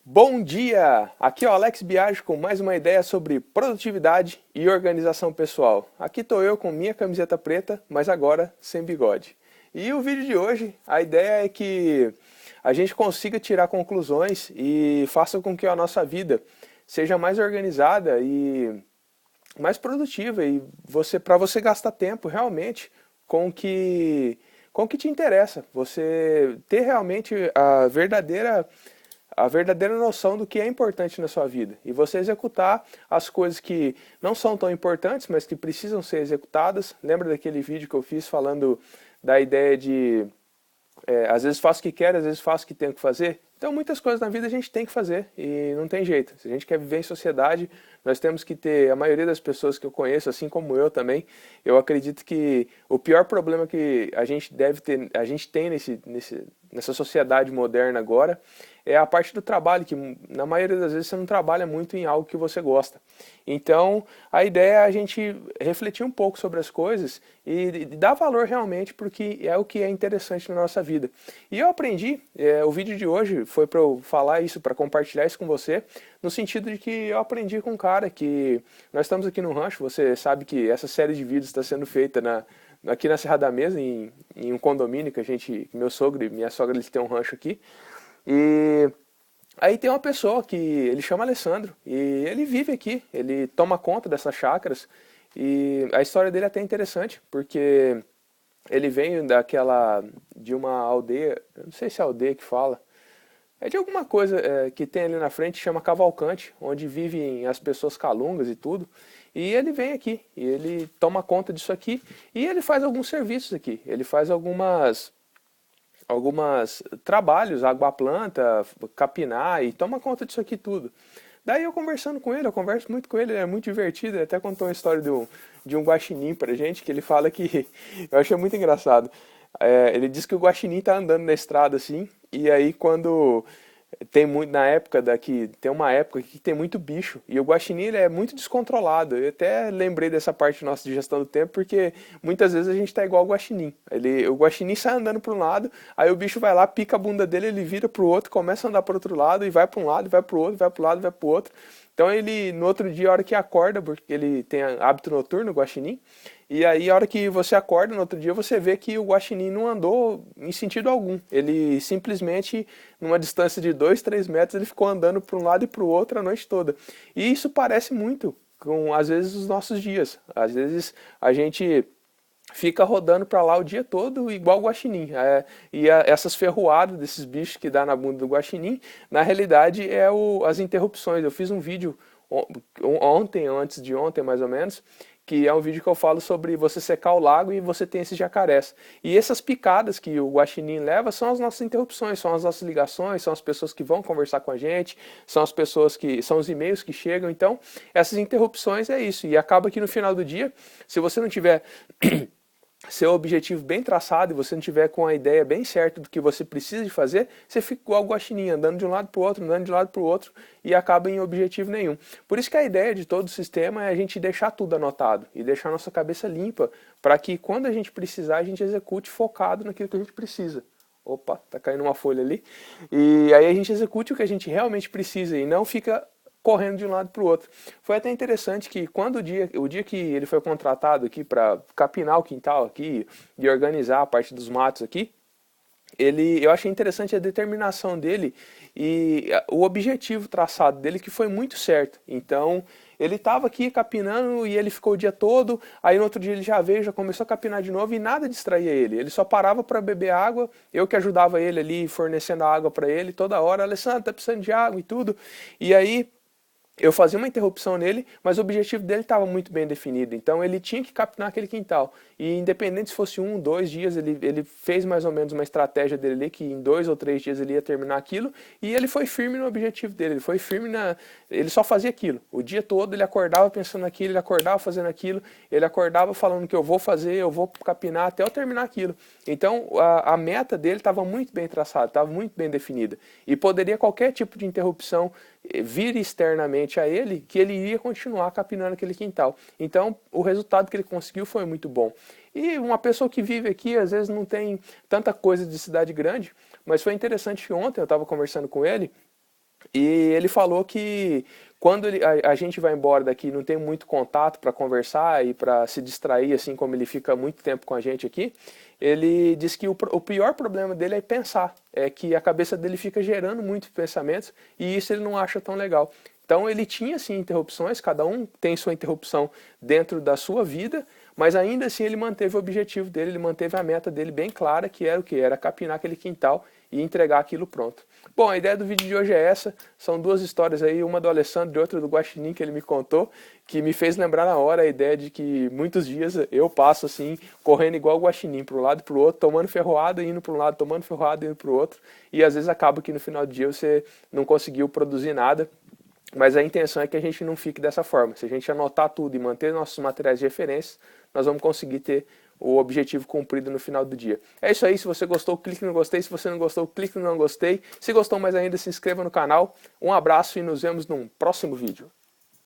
Bom dia! Aqui é o Alex Biaggi com mais uma ideia sobre produtividade e organização pessoal. Aqui estou eu com minha camiseta preta, mas agora sem bigode. E o vídeo de hoje, a ideia é que a gente consiga tirar conclusões e faça com que a nossa vida seja mais organizada e mais produtiva e para você gastar tempo realmente com o que te interessa. Você ter realmente a verdadeira noção do que é importante na sua vida e você executar as coisas que não são tão importantes, mas que precisam ser executadas. Lembra daquele vídeo que eu fiz falando da ideia de às vezes faço o que quero, às vezes faço o que tenho que fazer? Então muitas coisas na vida a gente tem que fazer e não tem jeito. Se a gente quer viver em sociedade, nós temos que ter, a maioria das pessoas que eu conheço, assim como eu também, eu acredito que o pior problema que a gente deve ter, a gente tem nessa sociedade moderna agora, é a parte do trabalho, que na maioria das vezes você não trabalha muito em algo que você gosta. Então, a ideia é a gente refletir um pouco sobre as coisas e dar valor realmente porque é o que é interessante na nossa vida. E eu aprendi, o vídeo de hoje foi para eu falar isso, para compartilhar isso com você, no sentido de que eu aprendi com um cara que nós estamos aqui no rancho, você sabe que essa série de vídeos está sendo feita aqui na Serra da Mesa, em um condomínio que meu sogro e minha sogra eles têm um rancho aqui. E aí tem uma pessoa que ele chama Alessandro e ele vive aqui, ele toma conta dessas chácaras e a história dele é até interessante, porque ele veio de uma aldeia, eu não sei se é aldeia que fala, é de alguma coisa que tem ali na frente, chama Cavalcante, onde vivem as pessoas calungas e tudo. E ele vem aqui, e ele toma conta disso aqui, e ele faz alguns serviços aqui. Ele faz algumas trabalhos, água à planta, capinar e toma conta disso aqui tudo. Daí eu conversando com ele, eu converso muito com ele é muito divertido, ele até contou uma história de um guaxinim pra gente, que ele fala que, eu achei muito engraçado, ele diz que o guaxinim tá andando na estrada assim, e aí quando tem muito na época daqui, tem uma época que tem muito bicho e o guaxinim ele é muito descontrolado. Eu até lembrei dessa parte nossa de gestão do tempo porque muitas vezes a gente tá igual o guaxinim. O guaxinim sai andando para um lado, aí o bicho vai lá, pica a bunda dele, ele vira pro outro, começa a andar para outro lado e vai para um lado, vai pro outro, vai pro lado, vai pro outro. Então ele no outro dia, a hora que acorda, porque ele tem hábito noturno, o guaxinim, e aí, a hora que você acorda no outro dia, você vê que o guaxinim não andou em sentido algum. Ele simplesmente, numa distância de 2, 3 metros, ele ficou andando para um lado e para o outro a noite toda. E isso parece muito com, às vezes, os nossos dias. Às vezes, a gente fica rodando para lá o dia todo igual o guaxinim. Essas ferroadas desses bichos que dá na bunda do guaxinim, na realidade, as interrupções. Eu fiz um vídeo ontem, antes de ontem mais ou menos, que é um vídeo que eu falo sobre você secar o lago e você tem esses jacarés. E essas picadas que o guaxinim leva são as nossas interrupções, são as nossas ligações, são as pessoas que vão conversar com a gente, são os e-mails que chegam. Então, essas interrupções é isso. E acaba que no final do dia, se você não tiver seu objetivo bem traçado e você não tiver com a ideia bem certa do que você precisa de fazer, você fica igual o guaxinim, andando de um lado para o outro, andando de um lado para o outro e acaba em objetivo nenhum. Por isso que a ideia de todo o sistema é a gente deixar tudo anotado e deixar a nossa cabeça limpa para que quando a gente precisar, a gente execute focado naquilo que a gente precisa. Opa, tá caindo uma folha ali. E aí a gente execute o que a gente realmente precisa e não fica correndo de um lado para o outro. Foi até interessante que quando o dia que ele foi contratado aqui para capinar o quintal aqui e organizar a parte dos matos aqui, eu achei interessante a determinação dele e o objetivo traçado dele que foi muito certo. Então, ele estava aqui capinando e ele ficou o dia todo, aí no outro dia ele já veio, já começou a capinar de novo e nada distraía ele. Ele só parava para beber água, eu que ajudava ele ali fornecendo a água para ele toda hora, Alessandro, tá precisando de água e tudo. E aí eu fazia uma interrupção nele, mas o objetivo dele estava muito bem definido. Então ele tinha que capinar aquele quintal. E independente se fosse 1, 2 dias, ele fez mais ou menos uma estratégia dele ali, que em 2 ou 3 dias ele ia terminar aquilo. E ele foi firme no objetivo dele. Ele foi firme ele só fazia aquilo. O dia todo ele acordava pensando naquilo, ele acordava fazendo aquilo, ele acordava falando que eu vou fazer, eu vou capinar até eu terminar aquilo. Então a meta dele estava muito bem traçada, estava muito bem definida. E poderia qualquer tipo de interrupção vir externamente a ele, que ele iria continuar capinando aquele quintal. Então, o resultado que ele conseguiu foi muito bom. E uma pessoa que vive aqui, às vezes não tem tanta coisa de cidade grande, mas foi interessante que ontem eu estava conversando com ele, E ele falou que quando a gente vai embora daqui, não tem muito contato para conversar e para se distrair, assim como ele fica muito tempo com a gente aqui, ele diz que o pior problema dele é pensar, é que a cabeça dele fica gerando muitos pensamentos e isso ele não acha tão legal. Então ele tinha sim interrupções, cada um tem sua interrupção dentro da sua vida, mas ainda assim ele manteve o objetivo dele, ele manteve a meta dele bem clara, que era o que? Era capinar aquele quintal e entregar aquilo pronto. Bom, a ideia do vídeo de hoje é essa, são duas histórias aí, uma do Alessandro e outra do Guaxinim que ele me contou, que me fez lembrar na hora a ideia de que muitos dias eu passo assim, correndo igual o Guaxinim, para um lado e para o outro, tomando ferroada, indo para um lado, tomando ferroada, indo para o outro, e às vezes acaba que no final do dia você não conseguiu produzir nada, mas a intenção é que a gente não fique dessa forma. Se a gente anotar tudo e manter nossos materiais de referência, nós vamos conseguir ter o objetivo cumprido no final do dia. É isso aí, se você gostou, clique no gostei, se você não gostou, clique no não gostei. Se gostou mais ainda, se inscreva no canal. Um abraço e nos vemos num próximo vídeo.